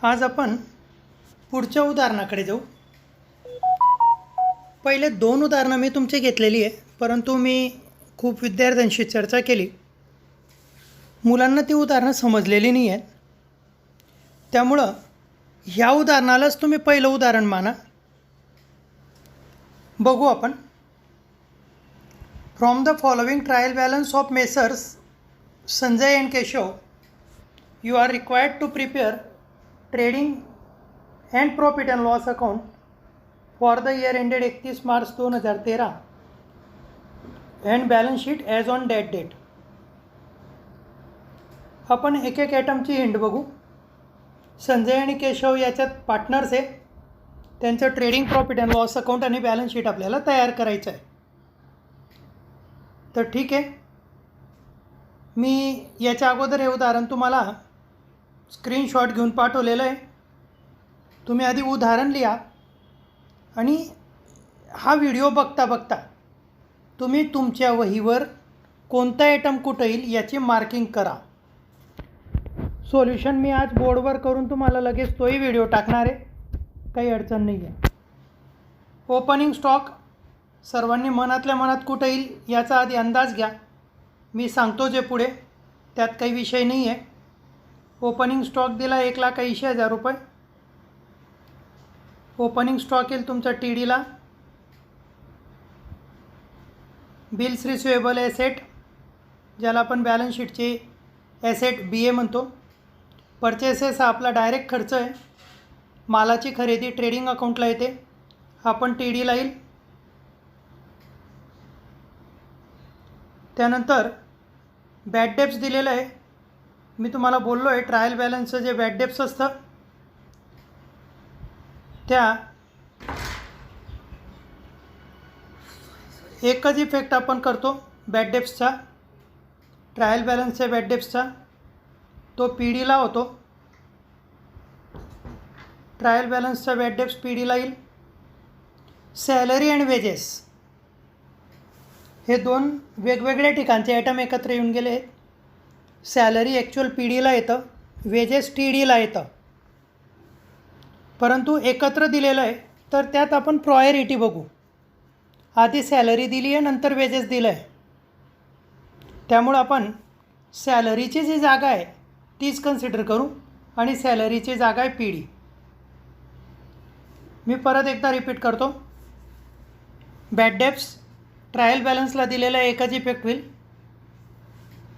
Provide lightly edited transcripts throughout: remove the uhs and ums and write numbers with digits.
आज आपण पुढच्या उदाहरणाकडे जाऊ। पहिले दोन उदाहरणं मी तुमची घेतलेली आहे, परंतु मी खूप विद्यार्थ्यांशी चर्चा केली, मुलांना ती उदाहरणं समजलेली नाही आहेत। त्यामुळं ह्या उदाहरणालाच तुम्ही पहिलं उदाहरण माना। बघू आपण। From the following trial balance of messrs Sanjay and Keshav you are required to prepare trading and profit and loss account for the year ended 31 March 2013 and balance sheet as on that date। आपण एक एक आयटमची hint बघू। संजय आणि केशव याच्यात partners आहे, त्यांचं trading profit and loss account आणि balance sheet आपल्याला तयार करायचं आहे। तर ठीक आहे, मी याच्या अगोदर हे उदाहरण तुम्हाला स्क्रीनशॉट घेऊन पाठवलेलं आहे। तुम्ही आधी उदाहरण लिहा आणि हा व्हिडिओ बघता बघता तुम्ही तुमच्या वहीवर कोणता आयटम कुठं येईल याची मार्किंग करा। सोल्युशन मी आज बोर्डवर करून तुम्हाला लगेच तोही व्हिडिओ टाकणार आहे, काही अडचण नाही आहे। ओपनिंग स्टॉक सर्वांनी मनातल्या मनात कुठं येईल याचा आधी अंदाज घ्या। मी सांगतो जे पुढे त्यात काही विषय नाही आहे। ओपनिंग स्टॉक दिला 1,80,000 रुपये। ओपनिंग स्टॉक येईल तुमचा TDला। बिल्स रिसिवेबल ॲसेट, ज्याला आपण बॅलन्स शीटचे ॲसेट BA म्हणतो। परचेसेस हा आपला डायरेक्ट खर्च आहे। मालाची खरेदी ट्रेडिंग अकाउंटला येते, आपण TDला येईल। त्यानंतर बॅड डेप्स दिलेलं आहे। मी तुम्हाला बोललो आहे ट्रायल बॅलन्सचं जे बॅड डेप्स असतं त्या एकच इफेक्ट आपण करतो बॅड डेप्सचा, ट्रायल बॅलन्सच्या बॅड डेप्सचा, तो PDला होतो। ट्रायल बॅलन्सचा बॅड डेप्स PDला येईल। सॅलरी अँड वेजेस हे दोन वेगवेगळ्या ठिकाणचे आयटम एकत्र येऊन गेले आहेत। सॅलरी ॲक्च्युअल PDला येतं, वेजेस TDला येतं, परंतु एकत्र दिलेलं आहे तर त्यात आपण प्रायोरिटी बघू। आधी सॅलरी दिली आहे, नंतर वेजेस दिलं आहे, त्यामुळं आपण सॅलरीची जी जागा आहे तीच कन्सिडर करू आणि सॅलरीची जागा आहे PD। मी परत एकदा रिपीट करतो। बॅड डेप्स ट्रायल बॅलन्सला दिलेला एकच इफेक्ट होईल,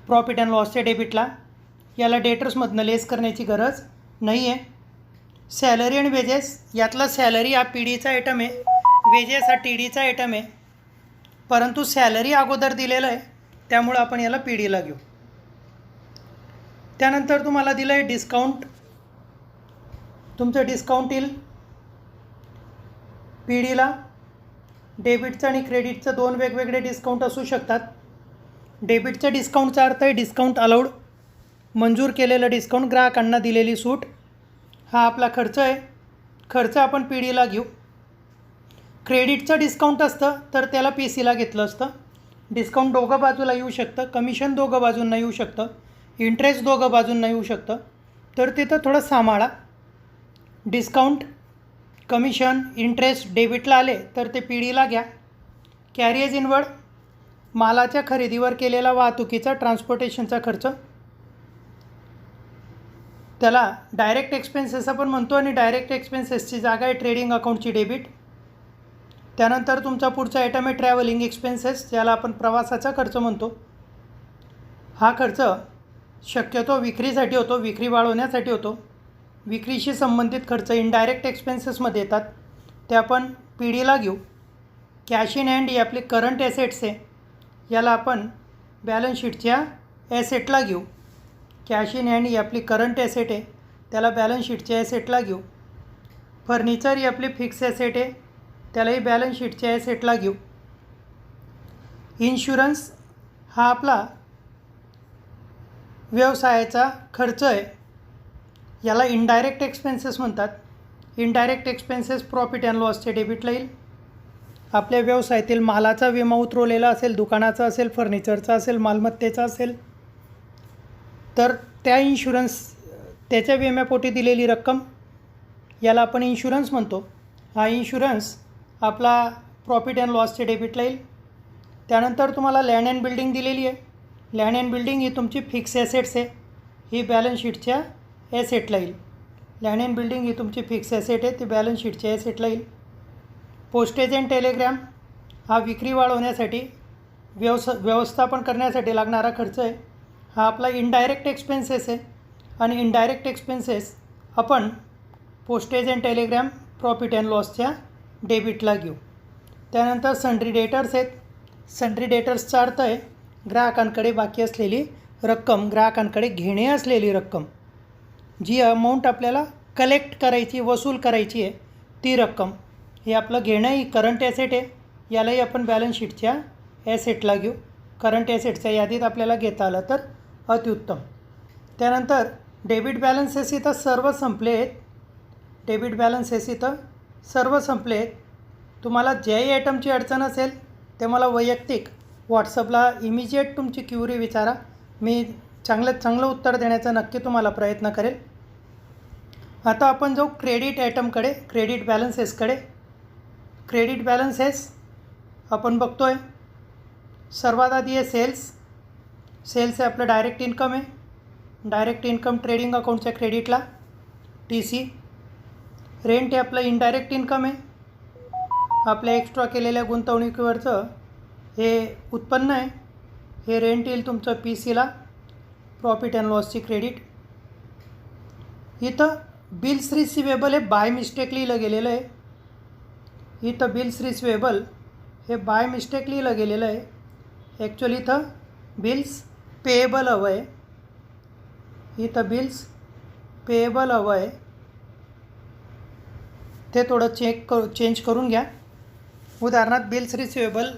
प्रॉफिट अँड लॉसच्या डेबिटला, याला डेटर्समधनं लेस करण्याची गरज नाही आहे। सॅलरी आणि वेजेस यातला सॅलरी हा PDचा आयटम आहे, वेजेस हा TDचा आयटम आहे, परंतु सॅलरी अगोदर दिलेलं आहे त्यामुळं आपण याला PDला घेऊ। त्यानंतर तुम्हाला दिलं आहे डिस्काउंट, तुमचं डिस्काउंट येईल PDला। डेबिटचं आणि क्रेडिटचं दोन वेगवेगळे डिस्काउंट असू शकतात। डेबिटच्या डिस्काउंटचा अर्थ आहे डिस्काउंट अलाउड, मंजूर केलेलं डिस्काउंट, ग्राहकांना दिलेली सूट, हा आपला खर्च आहे, खर्च आपण PDला घेऊ। क्रेडिटचं डिस्काउंट असतं तर त्याला PCला घेतलं असतं। डिस्काउंट दोघं बाजूला येऊ शकतं, कमिशन दोघं बाजूंना येऊ शकतं, इंटरेस्ट दोघं बाजूंना येऊ शकतं, तर तिथं थोडं सांभाळा। डिस्काउंट, कमिशन, इंटरेस्ट डेबिटला आले तर ते PDला घ्या। कॅरिएज इनवर्ड मालाच्या खरेदीवर केलेला वाहतुकीचा ट्रान्सपोर्टेशनचा खर्च, त्याला डायरेक्ट एक्सपेन्सेस आपण म्हणतो आणि डायरेक्ट एक्सपेन्सेसची जागा आहे ट्रेडिंग अकाउंटची डेबिट। त्यानंतर तुमचा पुढचा आयटम आहे ट्रॅव्हलिंग एक्सपेन्सेस, ज्याला आपण प्रवासाचा खर्च म्हणतो। हा खर्च शक्यतो विक्रीसाठी होतो, विक्री वाढवण्यासाठी होतो। विक्रीशी संबंधित खर्च इनडायरेक्ट एक्सपेन्सेसमध्ये येतात, ते आपण PDला घेऊ। कॅश इन हँड ही आपली करंट ॲसेट्स आहे, याला आपण बॅलन्स शीटच्या ॲसेटला घेऊ। कॅश इन हँड ही आपली करंट ॲसेट आहे, त्याला बॅलन्स शीटच्या ॲसेटला घेऊ। फर्निचर ही आपली फिक्स ॲसेट आहे, त्यालाही बॅलन्स शीटच्या ॲसेटला घेऊ। इन्शुरन्स हा आपला व्यवसायाचा खर्च आहे, याला इनडायरेक्ट एक्सपेन्सेस म्हणतात। इनडायरेक्ट एक्सपेन्सेस प्रॉफिट अँड लॉसच्या डेबिटला येईल। आपल्या व्यवसायातील मालाचा विमा उतरवलेला असेल, दुकानाचा असेल, फर्निचरचा असेल, मालमत्तेचा असेल, तर त्या इन्शुरन्स त्याच्या विम्यापोटी दिलेली रक्कम याला आपण इन्शुरन्स म्हणतो. हा इन्शुरन्स आपला प्रॉफिट अँड लॉसचे डेबिटला येईल. त्यानंतर तुम्हाला लँड अँड बिल्डिंग दिलेली आहे. लँड अँड बिल्डिंग ही तुमची फिक्स ॲसेट्स आहे, ही बॅलन्स शीटच्या ॲसेटला येईल. लँड अँड बिल्डिंग ही तुमची फिक्स ॲसेट आहे, ती बॅलन्स शीटच्या ॲसेटला येईल. पोस्टेज अँड टेलिग्राम हा विक्री वाढवण्यासाठी व्यवस्थापन करण्यासाठी लागणारा खर्च आहे. हा आपला इनडायरेक्ट एक्सपेन्सेस आहे आणि इनडायरेक्ट एक्सपेन्सेस आपण postage and telegram profit and लॉसच्या डेबिटला घेऊ. त्यानंतर सन्ड्री डेटर्स आहेत. सन्ड्री डेटर्सचा अर्थ आहे ग्राहकांकडे बाकी असलेली रक्कम, ग्राहकांकडे घेणे असलेली रक्कम, जी अमाऊंट आपल्याला कलेक्ट करायची, वसूल करायची आहे ती रक्कम. हे आपलं घेणं ही करंट ॲसेट आहे, यालाही आपण बॅलन्स शीटच्या ॲसेटला घेऊ. करंट ॲसेटच्या यादीत आपल्याला घेता आलं तर अतिउत्तम. त्यानंतर डेबिट बॅलन्सेस इथं सर्व संपले आहेत. डेबिट बॅलन्सेस इथं सर्व संपले आहेत. तुम्हाला ज्याही आयटमची अडचण असेल ते मला वैयक्तिक व्हॉट्सअपला इमिजिएट तुमची क्युरी विचारा. मी चांगल्यात चांगलं उत्तर देण्याचा नक्की तुम्हाला प्रयत्न करेल. आता आपण जाऊ क्रेडिट आयटमकडे, क्रेडिट बॅलन्सेसकडे. क्रेडिट बॅलन्सेस आपण बघतो आहे. सर्वात आधी आहे सेल्स. सेल्स आहे आपलं डायरेक्ट इन्कम आहे. डायरेक्ट इन्कम ट्रेडिंग अकाउंटच्या क्रेडिटला. TC. रेंट आहे आपलं इनडायरेक्ट इन्कम आहे. आपल्या एक्स्ट्रा केलेल्या गुंतवणुकीवरचं हे उत्पन्न आहे. हे रेंट येईल तुमचं PCला, प्रॉफिट अँड लॉसची क्रेडिट. इथं बिल्स रिसिवेबल हे बाय मिस्टेक लिहिलं गेलेलं आहे. इथं बिल्स रिसिवेबल हे बाय मिस्टेक लिहिलं गेलेलं आहे. ॲक्च्युअली इथं बिल्स पेएबल हवं आहे. इथं बिल्स पेएबल हवं आहे, ते थोडं चेंज करून घ्या. उदाहरणार्थ बिल्स रिसिवेबल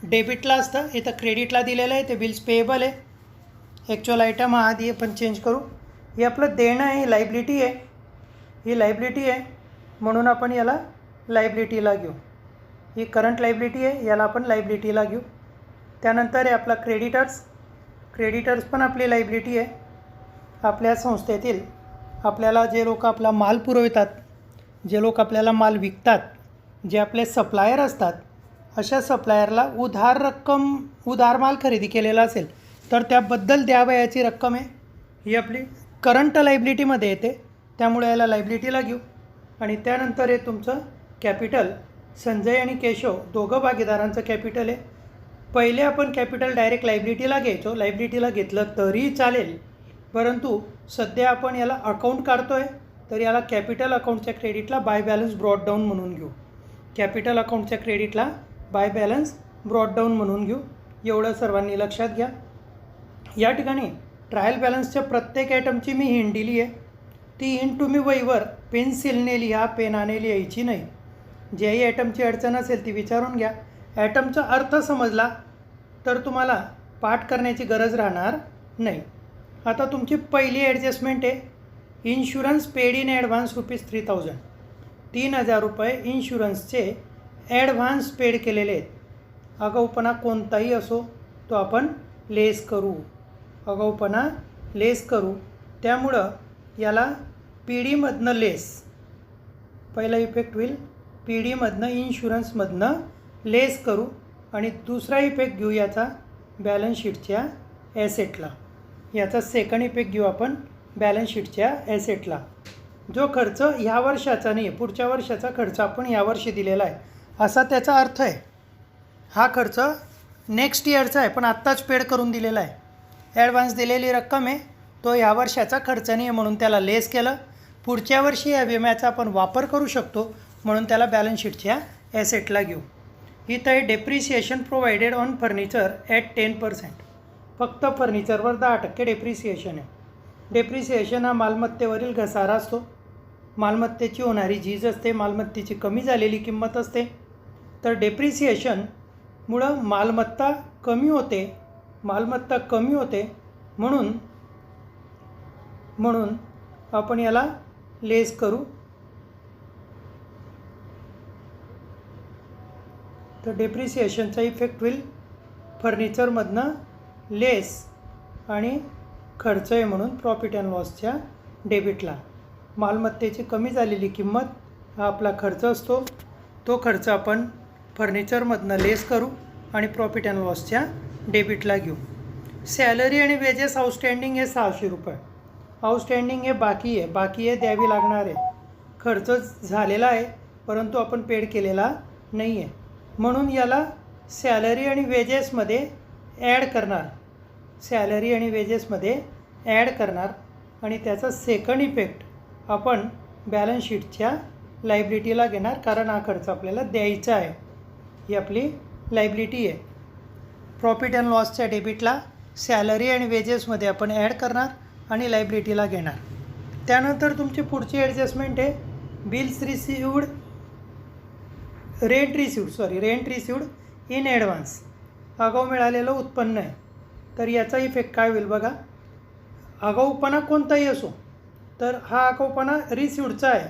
डेबिटला असतं, इथं क्रेडिटला दिलेलं आहे, ते बिल्स पेएबल आहे. ॲक्च्युअल आयटम हा आधी आपण चेंज करू. हे आपलं देणं आहे, ही लायबिलिटी आहे. ही लायबिलिटी आहे म्हणून आपण याला लायबिलिटीला घेऊ. ही करंट लायबिलिटी आहे, याला आपण लायबिलिटीला घेऊ. त्यानंतर आहे आपला क्रेडिटर्स. क्रेडिटर्स पण आपली लायबिलिटी आहे. आपल्या संस्थेतील आपल्याला जे लोक आपला माल पुरवितात, जे लोक आपल्याला माल विकतात, जे आपले सप्लायर असतात, अशा सप्लायरला उधार माल खरेदी केलेला असेल तर त्याबद्दल द्यावयाची रक्कम आहे, ही आपली करंट लायबिलिटीमध्ये येते, त्यामुळे याला लायबिलिटीला घेऊ. आणि त्यानंतर आहे तुमचं कॅपिटल. संजय आणि केशव दोघं भागीदारांचं कॅपिटल आहे. पहिले आपण कॅपिटल डायरेक्ट लायबिलिटीला घ्यायचो, लायबिलिटीला घेतलं तरी चालेल, परंतु सध्या आपण याला अकाउंट काढतो आहे तर याला कॅपिटल अकाउंटच्या क्रेडिटला बाय बॅलन्स ब्रॉड डाऊन म्हणून घेऊ. कॅपिटल अकाउंटच्या क्रेडिटला बाय बॅलन्स ब्रॉड डाऊन म्हणून घेऊ. एवढं सर्वांनी लक्षात घ्या. या ठिकाणी ट्रायल बॅलन्सच्या प्रत्येक आयटमची मी हिंट दिली आहे. ती हिंट तुम्ही वहीवर पेन्सिलने लिहा, पेनाने लिहायची नाही. ज्याही आयटमची अडचण असेल ती विचारून घ्या. ॲटमचा अर्थ समजला तर तुम्हाला पाठ करण्याची गरज राहणार नाही. आता तुमची पहिली ॲडजस्टमेंट आहे इन्शुरन्स पेड इन ॲडव्हान्स ₹3000. 3000 रुपये इन्शुरन्सचे ॲडव्हान्स पेड केलेले आहेत. आगाऊपणा कोणताही असो तो आपण लेस करू, आगाऊपणा लेस करू. त्यामुळं याला PD मधनं लेस, पहिला इफेक्ट होईल PD मधनं, इन्शुरन्समधनं लेस करू आणि दुसरा इफेक्ट घेऊ याचा बॅलन्स शीटच्या ॲसेटला. याचा सेकंड इफेक्ट घेऊ आपण बॅलन्स शीटच्या ॲसेटला. जो खर्च ह्या वर्षाचा नाही आहे, पुढच्या वर्षाचा खर्च आपण यावर्षी दिलेला आहे असा त्याचा अर्थ आहे. हा खर्च नेक्स्ट इयरचा आहे पण आत्ताच पेड करून दिलेला आहे. ॲडव्हान्स दिलेली रक्कम आहे, तो ह्या वर्षाचा खर्च नाही आहे म्हणून त्याला लेस केलं. पुढच्या वर्षी या विम्याचा आपण वापर करू शकतो म्हणून त्याला बॅलन्स शीटच्या ॲसेटला घेऊ. इथं आहे depreciation provided on furniture at 10%. फक्त फर्निचरवर 10% डेप्रिसिएशन आहे. डेप्रिसिएशन हा मालमत्तेवरील घसारा असतो. मालमत्तेची होणारी झीज असते, मालमत्तेची कमी झालेली किंमत असते. तर डेप्रिसिएशनमुळं मालमत्ता कमी होते म्हणून आपण याला लेस करू. तर डेप्रिसिएशनचा इफेक्ट होईल फर्निचरमधनं लेस आणि खर्च आहे म्हणून प्रॉफिट अँड लॉसच्या डेबिटला. मालमत्तेची कमी झालेली किंमत हा आपला खर्च असतो. तो खर्च आपण फर्निचरमधनं लेस करू आणि प्रॉफिट अँड लॉसच्या डेबिटला घेऊ. सॅलरी आणि वेजेस आउटस्टँडिंग हे 600 रुपये. आउटस्टँडिंग हे बाकी आहे द्यावी लागणार आहे. खर्च झालेला आहे परंतु आपण पेड केलेला नाही आहे, म्हणून याला सॅलरी आणि वेजेसमध्ये ॲड करणार आणि त्याचा सेकंड इफेक्ट आपण बॅलन्स शीटच्या लायबिलिटीला घेणार, कारण हा खर्च आपल्याला द्यायचा आहे. ही आपली लायबिलिटी आहे. प्रॉफिट अँड लॉसच्या डेबिटला सॅलरी आणि वेजेसमध्ये आपण ॲड करणार आणि लायबिलिटीला घेणार. त्यानंतर तुमची पुढची ॲडजस्टमेंट आहे रेंट रिसिव्ड इन ॲडव्हान्स. आगाऊ मिळालेलं उत्पन्न आहे. तर याचा इफेक्ट काय होईल बघा. आगाऊपणा कोणताही असो तर हा आगाऊपणा रिसिव्डचा आहे,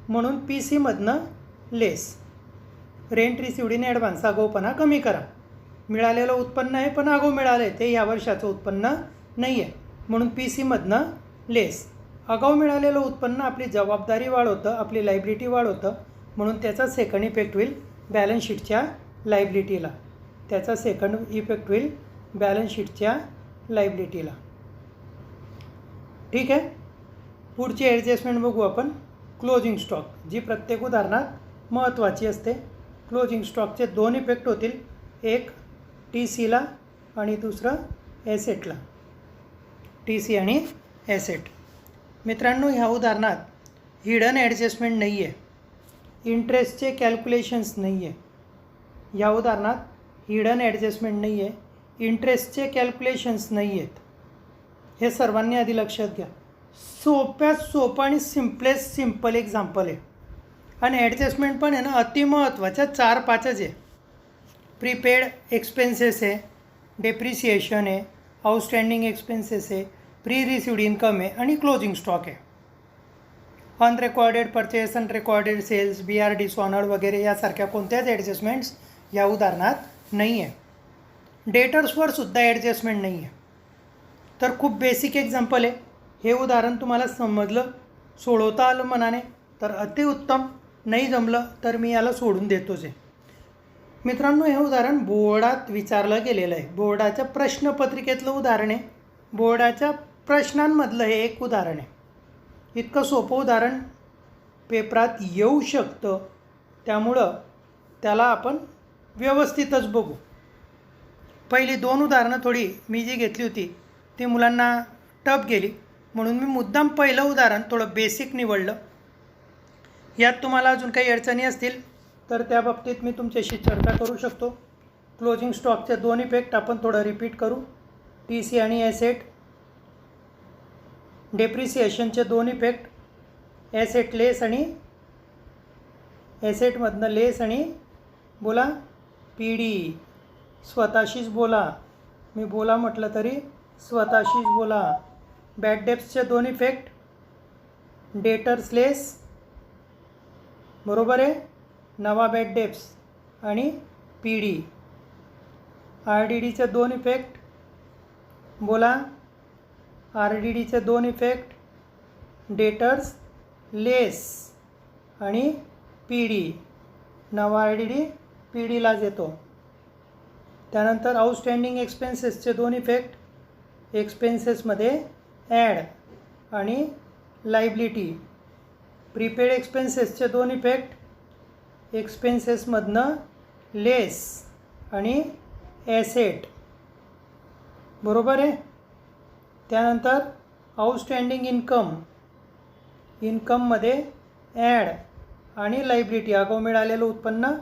म्हणून PC मधनं लेस. रेंट रिसिव्ड इन ॲडव्हान्स आगाऊपणा कमी करा. मिळालेलं उत्पन्न आहे पण आगाऊ मिळालं आहे, ते ह्या वर्षाचं उत्पन्न नाही आहे, म्हणून PC मधनं लेस. आगाऊ मिळालेलं उत्पन्न आपली जबाबदारी वाढवतं, आपली लायबिलिटी वाढवतं, म्हणून त्याचा सेकंड इफेक्ट होईल बॅलन्स शीटच्या लायबिलिटीला. ठीक आहे. पुढची ॲडजस्टमेंट बघू आपण. क्लोजिंग स्टॉक, जी प्रत्येक उदाहरणात महत्त्वाची असते. क्लोजिंग स्टॉकचे 2 इफेक्ट होतील, एक TCला आणि दुसरं ॲसेटला. TC आणि ॲसेट. मित्रांनो, ह्या उदाहरणात हिडन ॲडजस्टमेंट नाही आहे, इंटरेस्टचे कॅल्क्युलेशन्स नाही आहे. या उदाहरणात हिडन ॲडजस्टमेंट नाही आहे, इंटरेस्टचे कॅल्क्युलेशन्स नाही आहेत. हे सर्वांनी आधी लक्षात घ्या. सोप्यात सोपं आणि सिम्पल एक्झाम्पल आहे आणि ॲडजस्टमेंट पण आहे ना अतिमहत्त्वाच्या 4-5च आहे. प्रीपेड एक्सपेन्सेस आहे, डेप्रिसिएशन आहे, आउटस्टँडिंग एक्सपेन्सेस आहे, प्री रिसिव्ड इन्कम आहे आणि क्लोजिंग स्टॉक आहे. अनरेकॉर्डेड परचेस, अनरेकॉर्डेड सेल्स, BR डिसऑनर्ड वगैरे यासारख्या कोणत्याच ॲडजस्टमेंट्स या उदाहरणात नाही आहे. डेटर्सवर सुद्धा ॲडजस्टमेंट नाही आहे. तर खूप बेसिक एक्झाम्पल आहे. हे उदाहरण तुम्हाला समजलं, सोडवता आलं मनाने तर अतिउत्तम, नाही जमलं तर मी याला सोडून देतोच आहे. मित्रांनो, हे उदाहरण बोर्डात विचारलं गेलेलं आहे. बोर्डाच्या प्रश्नपत्रिकेतलं उदाहरण आहे. बोर्डाच्या प्रश्नांमधलं हे एक उदाहरण आहे. इतकं सोपं उदाहरण पेपरात येऊ शकतं, त्यामुळं त्याला आपण व्यवस्थितच बघू. पहिली 2 उदाहरणं थोडी मी जी घेतली होती ती मुलांना टफ गेली, म्हणून मी मुद्दाम पहिलं उदाहरण थोडं बेसिक निवडलं. यात तुम्हाला अजून काही अडचणी असतील तर त्या बाबतीत मी तुमच्याशी चर्चा करू शकतो. क्लोजिंग स्टॉकचे 2 इफेक्ट आपण थोडं रिपीट करू. TC आणि ॲसेट. डेप्रिसिएशनचे 2 इफेक्ट, ॲसेट लेस आणि ॲसेटमधनं लेस आणि बोला PD. स्वतःशीच बोला, मी बोला म्हटलं तरी स्वतःशीच बोला. बॅड डेप्सचे 2 इफेक्ट, डेटर्स लेस, बरोबर आहे, नवा बॅड डेप्स आणि PD. RDDचे 2 इफेक्ट, बोला RDDचे 2 इफेक्ट, डेटर्स लेस आणि PD. नवा RDD PDलाच येतो. त्यानंतर आउटस्टँडिंग एक्सपेन्सेसचे 2 इफेक्ट, एक्सपेन्सेसमध्ये ॲड आणि लायबिलिटी. प्रीपेड एक्सपेन्सेसचे 2 इफेक्ट, एक्सपेन्सेसमधनं लेस आणि ॲसेट, बरोबर आहे. त्यानंतर आउटस्टँडिंग इन्कममध्ये ॲड आणि लायबिलिटी. आगाऊ मिळालेलं उत्पन्न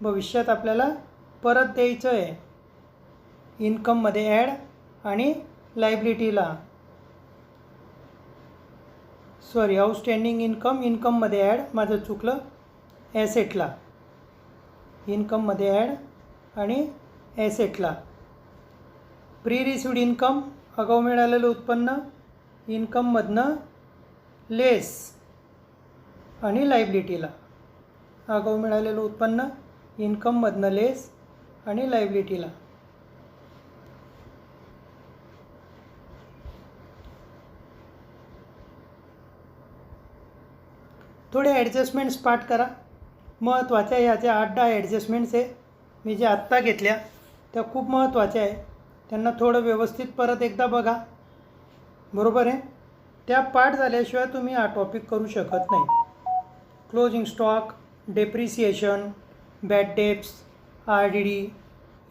भविष्यात आपल्याला परत द्यायचं आहे. इन्कममध्ये ॲड आणि लायबिलिटीला, आउटस्टँडिंग इन्कममध्ये ॲड, माझं चुकलं, ॲसेटला. इन्कममध्ये ॲड आणि ॲसेटला. प्री रिसिव्ड इन्कम, आगाऊ मिळालेलं उत्पन्न, इन्कममधनं लेस आणि लायबिलिटीला. आगाऊ मिळालेलं उत्पन्न, इन्कममधनं लेस आणि लायबिलिटीला. थोडे ॲडजस्टमेंट्स पाठ करा. महत्त्वाच्या ह्या ज्या 8-10 ॲडजस्टमेंट्स आहे मी ज्या आत्ता घेतल्या त्या खूप महत्त्वाच्या आहे. त्यांना थोडं व्यवस्थित परत एकदा बघा. बरोबर आहे. त्या पाठ झाल्याशिवाय तुम्ही हा टॉपिक करू शकत नाही. Closing stock, depreciation, bad debts, RDD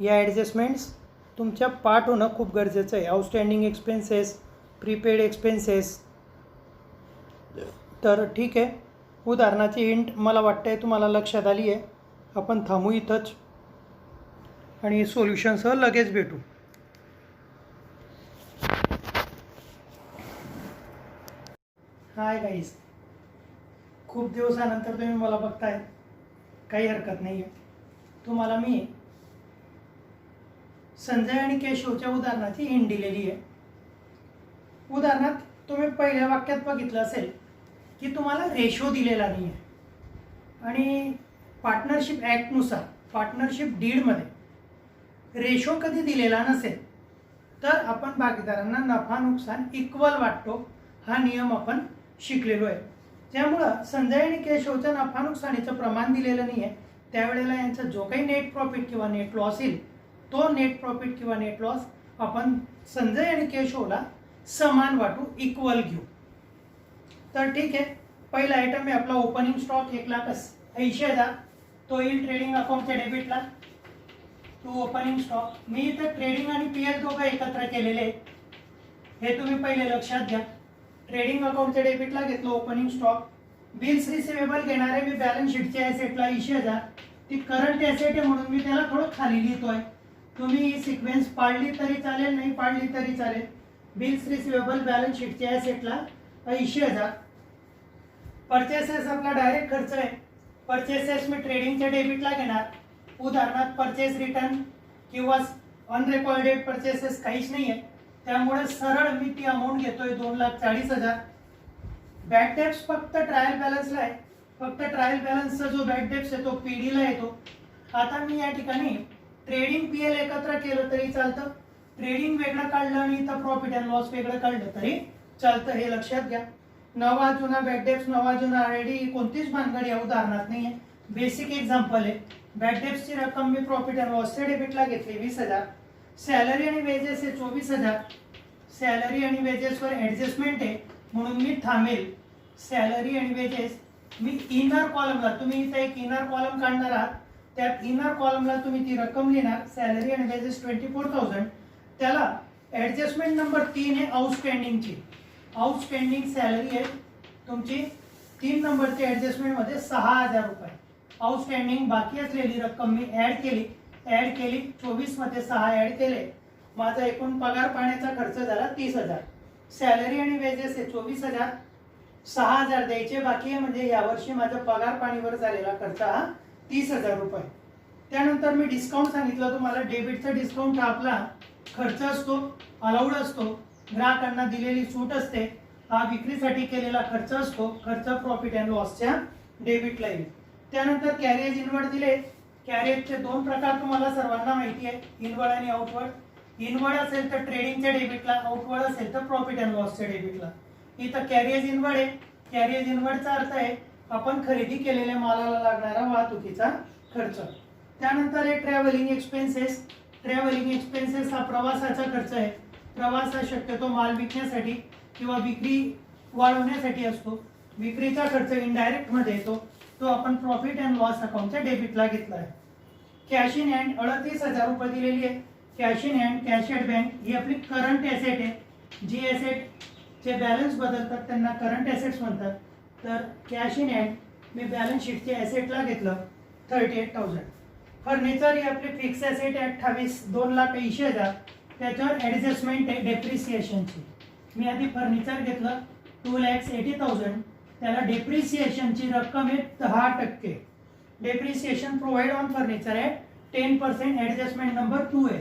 या ॲडजस्टमेंट्स तुमच्या पाठ होणं खूप गरजेचं आहे. Outstanding expenses, prepaid expenses. तर ठीक आहे, उदाहरणाची हिंट मला वाटतं आहे तुम्हाला लक्षात आली आहे. आपण थांबू इथंच आणि सोल्युशनसह लगेच भेटू. हाय गाईज, खूप दिवसानंतर तुम्ही मला बघताय, काही हरकत नाही आहे. तुम्हाला मी संजय आणि केशवच्या उदाहरणाची हिंट दिलेली आहे. उदाहरणात तुम्ही पहिल्या वाक्यात बघितलं असेल की तुम्हाला रेशो दिलेला नाही आहे आणि पार्टनरशिप ॲक्टनुसार पार्टनरशिप डीडमध्ये रेशो कधी दिलेला नसेल तर आपण भागीदारांना नफा नुकसान इक्वल वाटतो. हा नियम आपण शिकलेलो आहे. त्यामुळं संजय आणि केशवच्या नफा नुकसानीचं प्रमाण दिलेलं नाही आहे. त्यावेळेला यांचा जो काही नेट प्रॉफिट किंवा नेट लॉस येईल तो नेट प्रॉफिट किंवा नेट लॉस आपण संजय आणि केशवला समान वाटू, इक्वल घेऊ. तर ठीक आहे, पहिला आयटम आहे आपला ओपनिंग स्टॉक 1,80,000. तो येईल ट्रेडिंग अकाउंटच्या डेबिटला. To opening stock. मी इथे ट्रेडिंग आणि PL दोघं एकत्र केलेले हे तुम्ही पहिले लक्षात घ्या. ट्रेडिंग अकाउंटच्या डेबिटला घेतलं ओपनिंग स्टॉक. बिल्स रिसिवेबल घेणारे मी बॅलन्स शीटच्या ॲसेटला 80,000. ती करंट ॲसेट आहे म्हणून मी त्याला थोडं खाली लिहितोय. तुम्ही ही सिक्वेन्स पाळली तरी चालेल, नाही पाळली तरी चालेल. बिल्स रिसिवेबल बॅलन्स शीटच्या ॲसेटला 80,000. परचेसेस आपला डायरेक्ट खर्च आहे. परचेसेस मी ट्रेडिंगच्या डेबिटला घेणार. उदाहरणार्थ परचेस रिटर्न किंवा अनरेकॉर्डेड परचेसेस काहीच नाही आहे, त्यामुळे सरळ मी ती अमाऊंट घेतोय 2,40,000. बॅड डेप्स फक्त ट्रायल बॅलन्सला आहे. फक्त ट्रायल बॅलन्सचा जो बॅड डेप्स आहे तो PD ला येतो. आता मी या ठिकाणी ट्रेडिंग PL एकत्र केलं तरी चालतं, ट्रेडिंग वेगळं काढलं आणि इथं प्रॉफिट अँड लॉस वेगळं काढलं तरी चालतं. हे लक्षात घ्या. नवा जुना बॅड डेप्स, नवा जुना RDD कोणतीच भानगड या उदाहरणात नाही आहे. बेसिक एक्झाम्पल आहे. बॅड डेप्सची रक्कम मी प्रॉफिट अँड लॉसच्या डेबिटला घेतली 20,000. सॅलरी आणि वेजेस आहे 24,000. सॅलरी आणि वेजेसवर ॲडजस्टमेंट आहे म्हणून मी थांबेल. सॅलरी आणि वेजेस मी इनर कॉलमला, तुम्ही इथे एक इनर कॉलम काढणार आहात, त्यात इनर कॉलमला तुम्ही ती रक्कम लिहिणार. सॅलरी आणि वेजेस 24,000. त्याला ॲडजस्टमेंट नंबर 3 आहे आउटस्टँडिंगची. आउटस्टँडिंग सॅलरी आहे तुमची 3 नंबरची ॲडजस्टमेंटमध्ये 6,000 रुपये. आउटस्टँडिंग बाकी असलेली रक्कम मी ॲड केली. 24 मध्ये 6 ॲड केले. माझा एकूण पगार पाण्याचा खर्च झाला 30,000. सॅलरी आणि वेजेस आहे 24,000. 6,000 द्यायचे बाकी आहे, म्हणजे यावर्षी माझा पगार पाणीवर झालेला खर्च हा 30,000 रुपये. त्यानंतर मी डिस्काउंट सांगितलं तुम्हाला. डेबिटचा डिस्काउंट हा आपला खर्च असतो, अलाउड असतो, ग्राहकांना दिलेली सूट असते. हा विक्रीसाठी केलेला खर्च असतो. खर्च प्रॉफिट अँड लॉसच्या डेबिटला येईल. त्यानंतर कॅरेज इनवर्ड दिले. कॅरेजचे 2 प्रकार तुम्हाला सर्वांना माहिती आहे, इनवर्ड आणि आउटवर्ड. इनवर्ड असेल तर ट्रेडिंगच्या डेबिटला, आउटवर्ड असेल तर प्रॉफिट अँड लॉसच्या डेबिटला. इथं कॅरेज इनवर्ड आहे. कॅरेज इनवर्डचा अर्थ आहे आपण खरेदी केलेल्या मालाला लागणारा वाहतुकीचा खर्च. त्यानंतर आहे ट्रॅव्हलिंग एक्सपेन्सेस. ट्रॅव्हलिंग एक्सपेन्सेस हा प्रवासाचा खर्च आहे. प्रवास हा शक्यतो माल विकण्यासाठी किंवा विक्री वाढवण्यासाठी असतो. विक्रीचा खर्च इनडायरेक्ट मध्ये येतो, तो आपण प्रॉफिट अँड लॉस अकाउंटच्या डेबिटला घेतला आहे. कॅश इन हँड 38,000 रुपये दिलेली आहे. Cash in hand, cash at bank ही आपली करंट ॲसेट आहे. जी ॲसेटचे बॅलन्स बदलतात त्यांना करंट ॲसेट्स म्हणतात. तर cash in hand me balance शीटच्या ॲसेटला घेतलं 38,000. फर्निचर ही आपली फिक्स ॲसेट आहे 28, 2,80,000. त्याच्यावर ॲडजस्टमेंट आहे डेप्रिसिएशनची. मी आधी फर्निचर घेतलं 2,80,000. त्याला डेप्रिसिएशनची रक्कम आहे 10%. डेप्रिसिएशन प्रोव्हाइड ऑन फर्निचर आहे 10%. ॲडजस्टमेंट नंबर 2 आहे.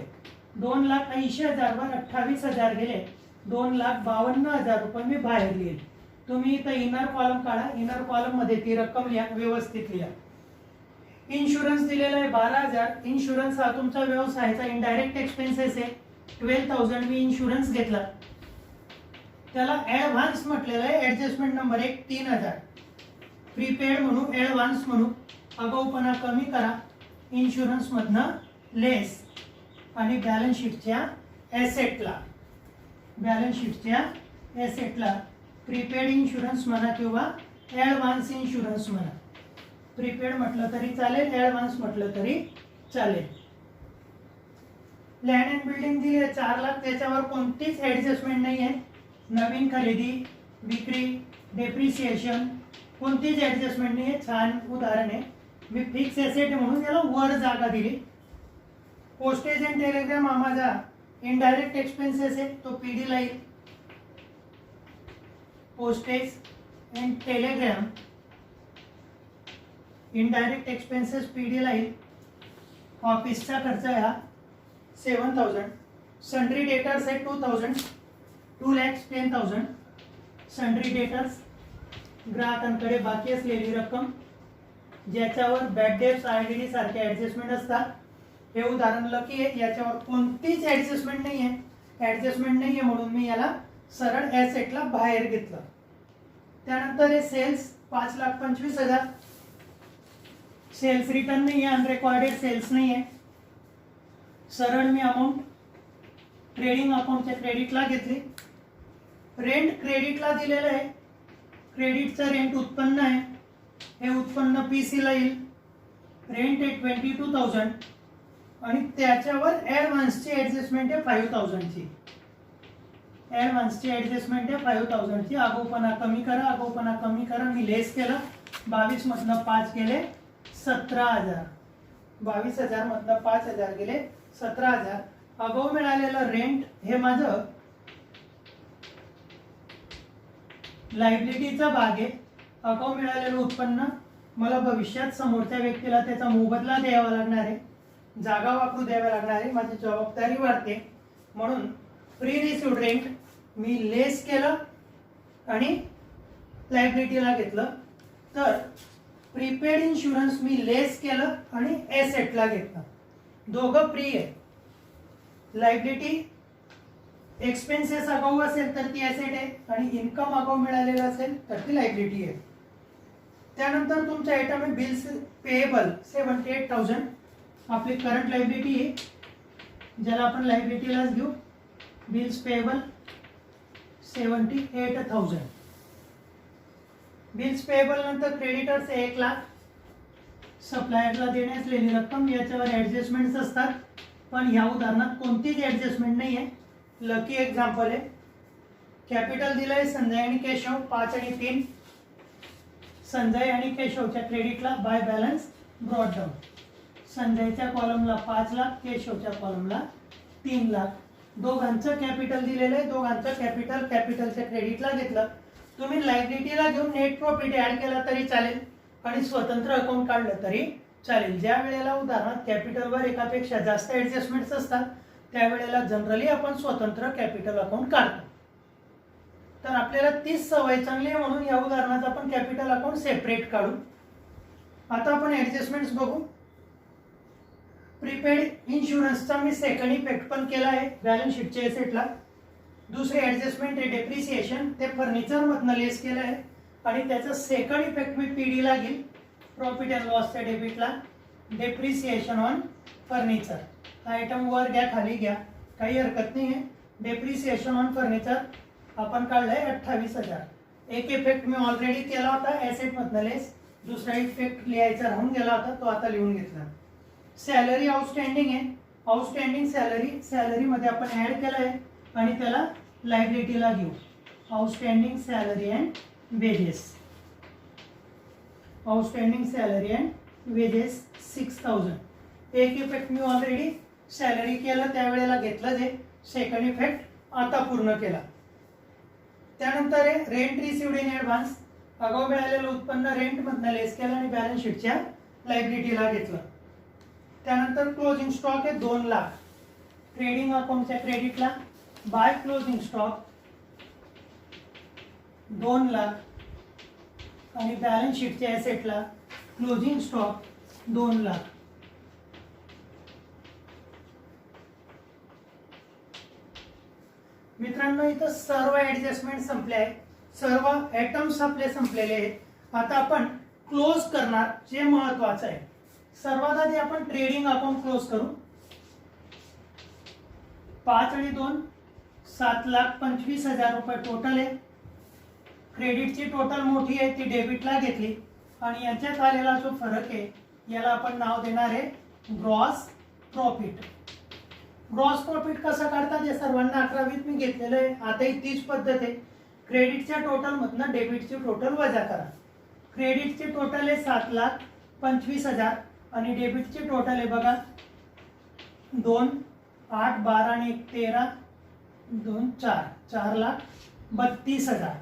2,80,000 वर 28,000 गेले. 2,52,000 रुपये मी बाहेर लिहिले. तुम्ही इथं इनर कॉलम काढा. इनर कॉलम मध्ये ती रक्कम लिहा, व्यवस्थित लिहा. इन्शुरन्स दिलेला आहे 12,000. इन्शुरन्स हा तुमचा व्यवसायाचा इनडायरेक्ट एक्सपेन्सेस आहे. 12,000 मी इन्शुरन्स घेतला. त्याला ॲडव्हान्स म्हटलेलं आहे. Adjustment number 1 3,000. प्रीपेड म्हणू, ॲडव्हान्स म्हणू, आगाऊपणा कमी करा, इन्शुरन्समधनं लेस आणि बॅलन्स शीटच्या ॲसेटला प्रीपेड इन्शुरन्स म्हणा किंवा ॲडव्हान्स इन्शुरन्स म्हणा. प्रीपेड म्हटलं तरी चालेल, ॲडव्हान्स म्हटलं तरी चालेल. लँड अँड बिल्डिंग दिली आहे 4 लाख, त्याच्यावर कोणतीच ॲडजस्टमेंट नाही आहे. नवीन खरेदी, विक्री, डेप्रिसिएशन कोणतीच ॲडजस्टमेंट नाही आहे. छान उदाहरण आहे. मी फिक्स ॲसेट म्हणून त्याला वर जागा दिली. पोस्टेज अँड टेलिग्राम हा माझा इनडायरेक्ट एक्सपेन्सेस आहे, तो PD ला येईल. Postage and Telegram indirect expenses PD ला येईल. ऑफिसचा खर्च आहे हा 7,000. सन्ड्री डेटर्स आहे 2,000, 2,10,000. सन्ड्री डेटर्स ग्राहकांकडे बाकी असलेली रक्कम ज्याच्यावर बॅड डेट्स, IDD सारखे ॲडजस्टमेंट असतात. हे उदाहरण लकी आहे, याच्यावर कोणतीच ॲडजस्टमेंट नाही आहे. म्हणून मी याला सरळ ॲसेटला बाहेर घेतलं. त्यानंतर हे सेल्स 5,25,000. सेल्स रिटर्न नाही आहे, अनरेकॉर्डेड सेल्स नाही आहे. सरळ मी अमाऊंट ट्रेडिंग अकाउंटच्या क्रेडिटला घेतली. रेंट क्रेडिटला दिलेलं आहे. क्रेडिटचं रेंट उत्पन्न आहे, हे उत्पन्न PC ला येईल. रेंट आहे 22,000 आणि त्याच्यावर ॲडव्हान्सची ॲडजस्टमेंट आहे 5,000 ची. आगाऊपणा कमी करा. मी लेस केलं. 22 मधनं 5 गेले 17,000. 22,000 मधनं 5,000 गेले 17,000. आगाऊ मिळालेलं रेंट हे माझं लायबिलिटीचा भाग आहे. आगाऊ मिळालेलं उत्पन्न मला भविष्यात समोरच्या व्यक्तीला त्याचा मोबदला द्यावा लागणार आहे, जागा वापरू द्याव्या लागणार आहे, माझी जबाबदारी वाढते. म्हणून प्री रिसिव्ड रेंट मी लेस केलं आणि लायबिलिटीला घेतलं. तर प्रीपेड इन्शुरन्स मी लेस केलं आणि ॲसेटला घेतलं. दोघं प्री आहे. लायबिलिटी एक्सपेन्सेस आगाऊ असेल तर ती ॲसेट आहे आणि इन्कम आगाऊ मिळालेलं असेल तर ती लायबिलिटी आहे. त्यानंतर तुमच्या आयटम आहे बिल्स पेएबल 78,000. आपली करंट लायबिलिटी आहे, ज्याला आपण लायबिलिटीलाच घेऊ. Bills payable 78,000. बिल्स पेएबल नंतर क्रेडिटर्स 1 लाख. सप्लायरला देण्यास असलेली रक्कम, याच्यावर ॲडजस्टमेंट्स असतात पण ह्या उदाहरणात कोणतीच ॲडजस्टमेंट नाही आहे. लकी एक्झाम्पल आहे. कॅपिटल दिलंय संजय आणि केशव 5 आणि 3. संजय आणि केशवच्या क्रेडिटला by balance brought down. संजयच्या कॉलमला 5 lakh, केशवच्या कॉलमला 3 lakh. दोघांचं कॅपिटल दिलेलं आहे. दोघांचं कॅपिटलच्या क्रेडिटला घेतलं. तुम्ही लायबिलिटीला घेऊन नेट प्रॉफिट ॲड केला तरी चालेल आणि स्वतंत्र अकाउंट काढलं तरी चालेल. ज्या वेळेला उदाहरणार्थ कॅपिटलवर एकापेक्षा जास्त ॲडजस्टमेंट्स असतात त्यावेळेला जनरली आपण स्वतंत्र कॅपिटल अकाउंट काढतो. तर आपल्याला तीच सवय चांगली आहे म्हणून या उदाहरणात आपण कॅपिटल अकाउंट सेपरेट काढू. आता आपण ॲडजस्टमेंट्स बघू. प्रीपेड इन्शुरन्सचा मी सेकंड इफेक्ट पण केला आहे बॅलन्स शीटच्या ॲसेटला. दुसरी ॲडजस्टमेंट आहे डेप्रिसिएशन, ते फर्निचरमधनं लेस केलं आहे आणि त्याचा सेकंड इफेक्ट मी PD ला घेईल. प्रॉफिट अँड लॉसच्या डेबिटला डेप्रिसिएशन ऑन फर्निचर. आयटम वर घ्या, खाली घ्या, काही हरकत नाही आहे. डेप्रिसिएशन ऑन फर्निचर आपण काढलंय 28,000. एक इफेक्ट मी ऑलरेडी केला होता ॲसेटमधनं लेस. दुसरा इफेक्ट लिहायचा राहून गेला होता, तो आता लिहून घेतला. सॅलरी आउटस्टँडिंग आहे. आउटस्टँडिंग सॅलरीमध्ये आपण ॲड केलं आहे आणि त्याला लायबिलिटीला घेऊ. Outstanding salary and wedges 6,000. एक इफेक्ट मी ऑलरेडी सॅलरी केलं त्यावेळेला घेतलं, जे सेकंड इफेक्ट आता पूर्ण केला. त्यानंतर आहे रेंट रिसिव्ड इन ॲडव्हान्स. आगाऊ मिळालेलं उत्पन्न रेंटमधनं लेस केलं आणि बॅलन्स शीटच्या लायबिलिटीला घेतलं. त्यानंतर क्लोजिंग स्टॉक आहे 2 लाख. ट्रेडिंग अकाउंटच्या क्रेडिटला बाय क्लोजिंग स्टॉक 2 लाख आणि बॅलन्स शीटच्या ॲसेटला क्लोजिंग स्टॉक 2 लाख. मित्रांनो, इथं सर्व ॲडजस्टमेंट संपले आहेत, सर्व आयटम्स आपले संपलेले आहेत. आता आपण क्लोज करणार जे महत्वाचं आहे. सर्वात आधी आपण ट्रेडिंग अकाउंट क्लोज करू. 5 आणि 2 7,25,000 रुपये टोटल आहे. क्रेडिटची टोटल मोठी आहे ती डेबिटला घेतली आणि याच्यात आलेला जो फरक आहे याला आपण नाव देणार आहे ग्रॉस प्रॉफिट. ग्रॉस प्रॉफिट कसं काढतात हे सर्वांना 11वीत मी घेतलेलं आहे. आताही तीच पद्धत आहे. क्रेडिटच्या टोटल मधनं डेबिटची टोटल वजा करा. क्रेडिटची टोटल आहे 7,25,000 आणि डेबिटची टोटल आहे बघा 2 8 12 आणि 1 13 2 4 4,32,000.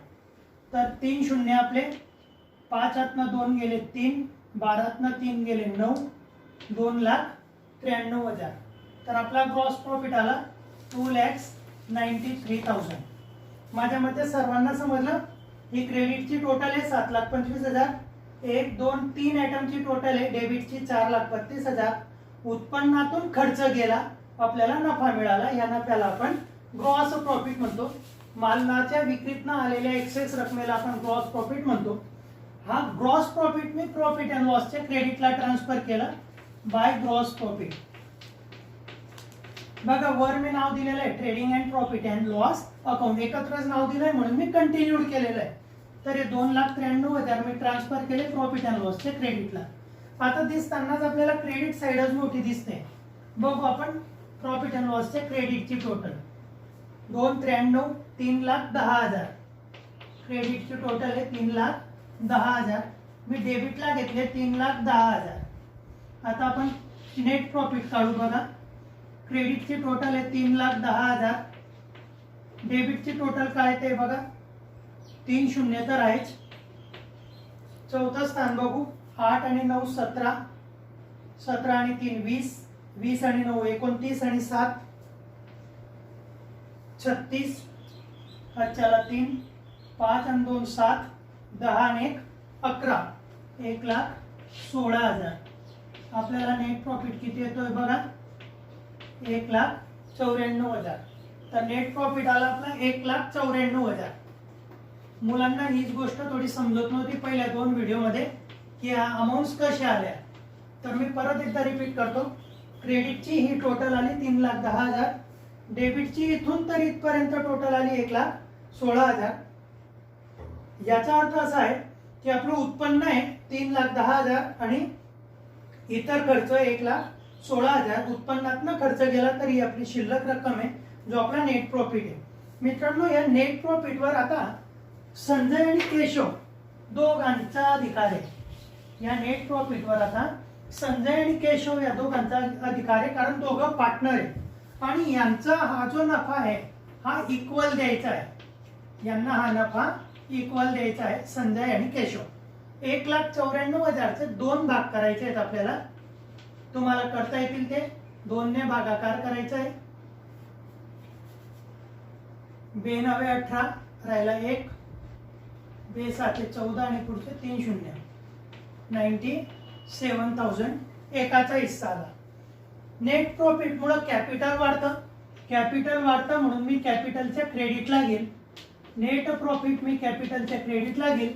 तर 3 शून्य आपले 5 आतनं 2 गेले 3 12तनं 3 गेले 9 2,93,000. तर आपला ग्रॉस प्रॉफिट आला 2,93,000. माझ्या मते सर्वांना समजलं. ही क्रेडिटची टोटल आहे 7,25,000. 1 2 3 आयटमची टोटल आहे. डेबिटची 4,32,000. उत्पन्नातून खर्च गेला आपल्याला नफा मिळाला. या नफ्याला आपण ग्रॉस प्रॉफिट म्हणतो. मालाच्या विक्रीतनं आलेल्या एक्सेस रकमेला आपण ग्रॉस प्रॉफिट म्हणतो. हा ग्रॉस प्रॉफिट मी प्रॉफिट अँड लॉसच्या क्रेडिटला ट्रान्सफर केला बाय ग्रॉस प्रॉफिट. बघा वर मी नाव दिलेलं आहे trading and profit and loss account. एकत्रच नाव दिलंय म्हणून मी कंटिन्यूड केलेलं आहे. तर हे 2,93,000 मी ट्रान्सफर केले प्रॉफिट अँड लॉसच्या क्रेडिटला. आता दिसतानाच आपल्याला क्रेडिट साईडच मोठी दिसते. बघू आपण प्रॉफिट अँड लॉसच्या क्रेडिटची टोटल 2,93 3,10,000. क्रेडिटची टोटल आहे 3,10,000. मी डेबिटला घेतले 3,10,000. आता आपण नेट प्रॉफिट काढू. बघा क्रेडिटची टोटल आहे 3,10,000. डेबिटची टोटल काय ते बघा 3 शून्य तर आहेच. चौथं स्थान बघू 8 आणि 9 17 17 आणि 3 20 20 आणि 9 29 आणि 7 36 अच्छाला 3 5 आणि 2 7 10 आणि 1 11 1,16,000. आपल्याला नेट प्रॉफिट किती येतोय बघा 1,94,000. तर नेट प्रॉफिट आला आपला 1,94,000. मुलांना हीच गोष्ट थोडी समजत नव्हती पहिल्या 2 व्हिडिओमध्ये की अमाऊंट्स कशा आल्या. तर मी परत एकदा रिपीट करतो. क्रेडिटची ही टोटल आली 3,10,000. डेबिटची इथून तर इथपर्यंत टोटल आली 1,16,000. याचा अर्थ असा आहे की आपलं उत्पन्न आहे 3,10,000 आणि इतर खर्च 1,16,000. उत्पन्नातनं खर्च गेला तरी आपली शिल्लक रक्कम आहे जो आपला नेट प्रॉफिट आहे. मित्रांनो या नेट प्रॉफिटवर आता संजय आणि केशव दोघांचा अधिकार आहे. या नेट प्रॉफिटवर आता संजय आणि केशव या दोघांचा अधिकार आहे कारण दोघं पार्टनर आहे आणि यांचा हा जो नफा आहे हा इक्वल द्यायचा आहे. यांना हा नफा इक्वल द्यायचा आहे संजय आणि केशव. 1,94,000चे 2 भाग करायचे आहेत आपल्याला. तुम्हाला करता येतील ते 2 ने भागाकार करायचा आहे. 2 9 18 राहिला 1 2 7 14 आणि पुढचे 3 शून्य 97,000 एकाचा हिस्सा आला. नेट प्रॉफिट मुळे कॅपिटल वाढतं. कॅपिटल वाढतं म्हणून मी कॅपिटलच्या क्रेडिटला घेईल. नेट प्रॉफिट मी कॅपिटलच्या क्रेडिटला घेईल.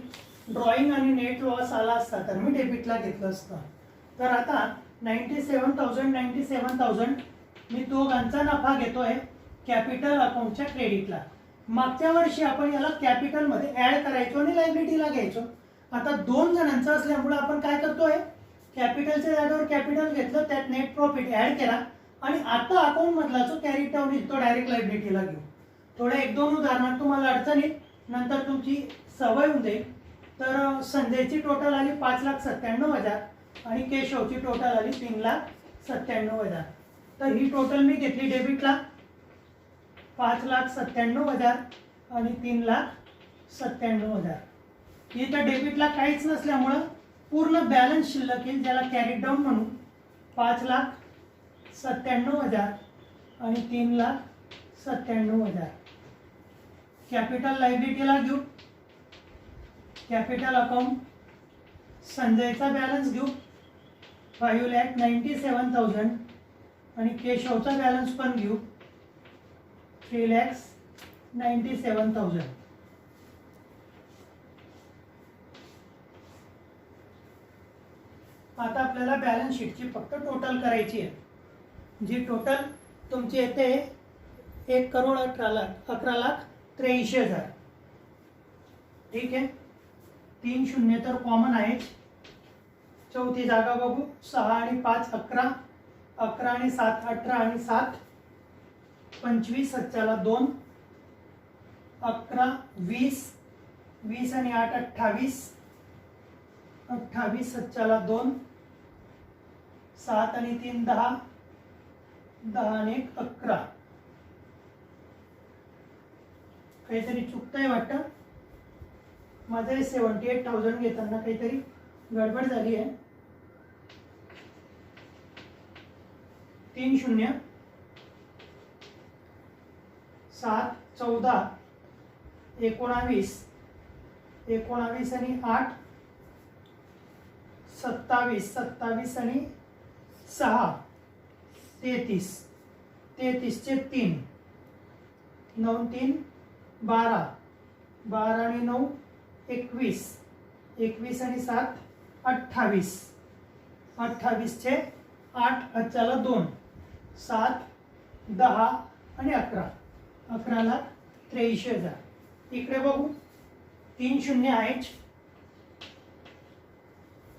ड्रॉइंग आणि नेट लॉस आला असता तर मी डेबिटला घेतलं असतं. तर आता 97,000 मी दोघांचा नफा घेतोय कॅपिटल अकाउंटच्या क्रेडिटला. मागच्या वर्षी आपण याला कॅपिटल मध्ये ऍड करायचो आणि लायबिलिटीला घ्यायचो. आता 2 जणांचं असल्यामुळे आपण काय करतोय कॅपिटलच्या जागेवर कॅपिटल घेतलं त्यात नेट प्रॉफिट ऍड केला आणि आता अकाउंट मधला जो कॅरी डाऊन तो डायरेक्ट लायबिलिटीला घेऊ. थोडे 1-2 उदाहरणात तुम्हाला अडचणीत नंतर तुमची सवय होऊन जाईल. तर संजयची टोटल आली 5,97,000 आणि केशवची टोटल आली 3,97,000. तर ही टोटल मी घेतली डेबिटला 5,97,000 आणि 3,97,000. इथं डेबिटला काहीच नसल्यामुळं पूर्ण बॅलन्स शिल्लक येईल ज्याला कॅरी डाऊन म्हणून 5,97,000 आणि 3,97,000. कॅपिटल लायबिलिटीला घेऊ. कॅपिटल अकाउंट संजयचा बॅलन्स घेऊ 5,97,000 आणि केशवचा बॅलन्स पण घेऊ 3,97,000. आता आपल्याला बॅलन्स शीटची फक्त टोटल करायची आहे, जी टोटल तुमची येते 1,18,11,83,000. ठीक आहे. 3 शून्य तर कॉमन आहे. चौथी जागा बघू. 6 आणि 5 11, 11 आणि 7 18 आणि 7 25, 2, 11 20, 20 आणि 8 28, 28 2, 7 आणि 3 10, 10 आणि 1 11. काहीतरी चुकतंय वाटतं. माझे 78,000 घेताना काहीतरी गडबड झाली आहे. 3 शून्य 7 14 19, 19 आणि 8 27, 27 आणि 6 33, 33 चे 3, 9 3 12, 12 आणि 9 21, 21 आणि 7 28, 28 चे 8 अच्चाला 2, 7 10 आणि 11, 11,83,000. इकडे बघू. 3 शून्य आहे.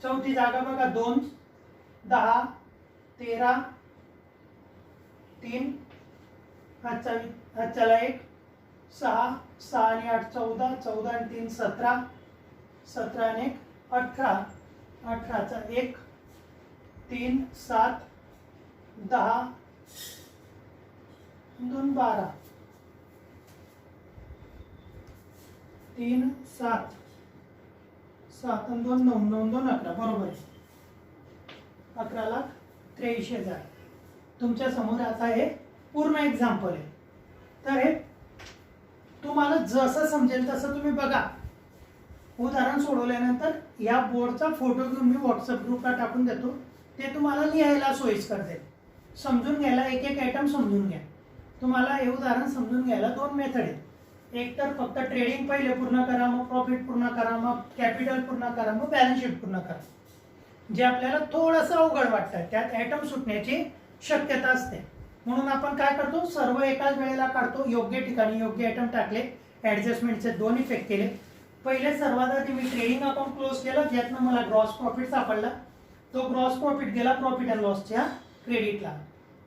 चौथी जागा बघा. 2 10 13 3 अच्चाला 1, 6 6 आणि 8 14, 14 आणि 3 17, 17 आणि 1 18, 18चा 1 3 7 10 2 12, 3 7 7 आणि 2 9, 9 2 11. बरोबर आहे. 11,83,000. तुमच्या समोर आता हे पूर्ण एक्झाम्पल आहे. तर हे तुम्हाला जसं समजेल तसं तुम्ही बघा. उदाहरण सोडवल्यानंतर या बोर्डचा फोटो घेऊन मी व्हॉट्सअप ग्रुपला टाकून देतो. ते तुम्हाला लिहायला सोयीस्कर जाईल. समजून घ्यायला एक एक आयटम समजून घ्या. तुम्हाला हे उदाहरण समजून घ्यायला 2 मेथड आहेत. एक तर फक्त ट्रेडिंग पहिले पूर्ण करा, मग प्रॉफिट पूर्ण करा, मग कॅपिटल पूर्ण करा, मग बॅलन्स शीट पूर्ण करा. जे आपल्याला थोडंसं अवघड वाटतं त्यात आयटम सुटण्याची शक्यता असते. म्हणून आपण काय करतो, सर्व एकाच वेळेला काढतो. योग्य ठिकाणी योग्य आयटम टाकले, ॲडजस्टमेंटचे 2 इफेक्ट केले. पहिले सर्वात आधी मी ट्रेडिंग अकाउंट क्लोज केलं, ज्यातनं मला ग्रॉस प्रॉफिट सापडला. तो ग्रॉस प्रॉफिट गेला प्रॉफिट अँड लॉसच्या क्रेडिटला.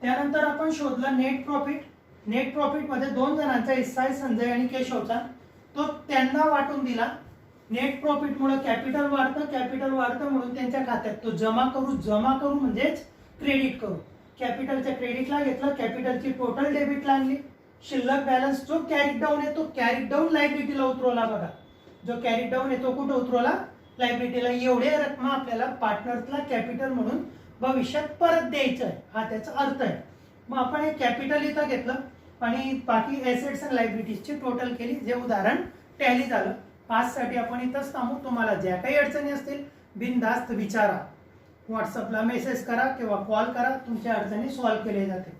त्यानंतर आपण शोधलं नेट प्रॉफिट. नेट प्रॉफिटमध्ये 2 जणांचा हिस्सा आहे, संजय आणि केशवचा. तो त्यांना वाटून दिला. नेट प्रॉफिटमुळे कॅपिटल वाढतं म्हणून त्यांच्या खात्यात तो जमा करू म्हणजेच क्रेडिट करू. कॅपिटलच्या क्रेडिटला घेतलं, कॅपिटलची टोटल डेबिटला आणली. शिल्लक बॅलन्स जो कॅरी डाऊन आहे तो कॅरी डाऊन लायबिलिटीला उतरवला. बघा, जो कॅरी डाऊन आहे तो कुठं उतरवला, लायबिलिटीला. एवढे रक्कम आपल्याला पार्टनर्सला कॅपिटल म्हणून भविष्यात परत द्यायचं आहे, हा त्याचा अर्थ आहे. मग आपण हे कॅपिटल इथं घेतलं आणि बाकी एसेट्स आणि लायबिलिटीजची टोटल केली. जे उदाहरण टॅली झालं. आजसाठी आपण इथंच थांबू. तुम्हाला ज्या काही अडचणी असतील बिनधास्त विचारा. व्हॉट्सअपला मेसेज करा किंवा कॉल करा, तुमच्या अडचणी सॉल्व्ह केल्या जातील.